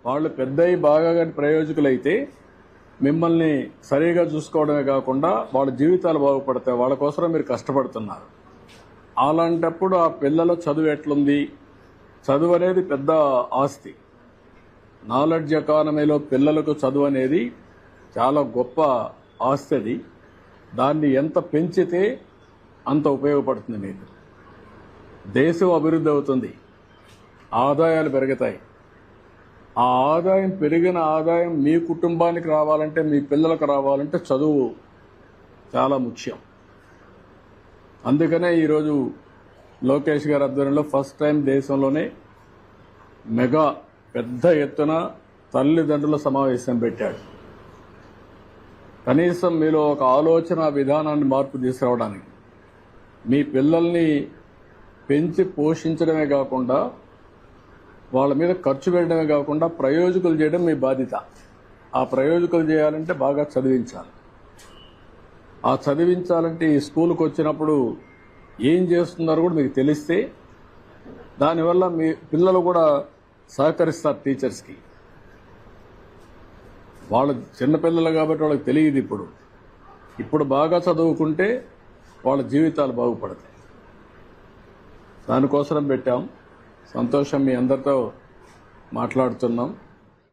వాళ్ళు పెద్దయి బాగా కానీ ప్రయోజకులైతే మిమ్మల్ని సరిగా చూసుకోవడమే కాకుండా వాళ్ళ జీవితాలు బాగుపడతాయి. వాళ్ళ కోసం మీరు కష్టపడుతున్నారు. అలాంటప్పుడు ఆ పిల్లల చదువు ఎట్లుంది? చదువు అనేది పెద్ద ఆస్తి. నాలెడ్జ్ ఎకానమీలో పిల్లలకు చదువు అనేది చాలా గొప్ప ఆస్తి. అది దాన్ని ఎంత పెంచితే అంత ఉపయోగపడుతుంది. మీకు దేశం అభివృద్ధి అవుతుంది, ఆదాయాలు పెరుగుతాయి. ఆ ఆదాయం పెరిగిన ఆదాయం మీ కుటుంబానికి రావాలంటే, మీ పిల్లలకు రావాలంటే చదువు చాలా ముఖ్యం. అందుకనే ఈరోజు లోకేష్ గారి ఆధ్వర్యంలో ఫస్ట్ టైం దేశంలోనే మెగా పెద్ద ఎత్తున తల్లిదండ్రుల సమావేశం పెట్టాడు. కనీసం మీలో ఒక ఆలోచన విధానాన్ని మార్పు తీసుకురావడానికి, మీ పిల్లల్ని పెంచి పోషించడమే కాకుండా వాళ్ళ మీద ఖర్చు పెట్టడమే కాకుండా ప్రయోజకులు చేయడం మీ బాధ్యత. ఆ ప్రయోజకులు చేయాలంటే బాగా చదివించాలి. ఆ చదివించాలంటే ఈ స్కూల్కి వచ్చినప్పుడు ఏం చేస్తున్నారో కూడా మీకు తెలిస్తే దానివల్ల మీ పిల్లలు కూడా సహకరిస్తారు టీచర్స్కి. వాళ్ళు చిన్నపిల్లలు కాబట్టి వాళ్ళకి తెలియదు. ఇప్పుడు బాగా చదువుకుంటే వాళ్ళ జీవితాలు బాగుపడతాయి. దానికోసం పెట్టాం. సంతోషం, మీ అందరితో మాట్లాడుతున్నాం.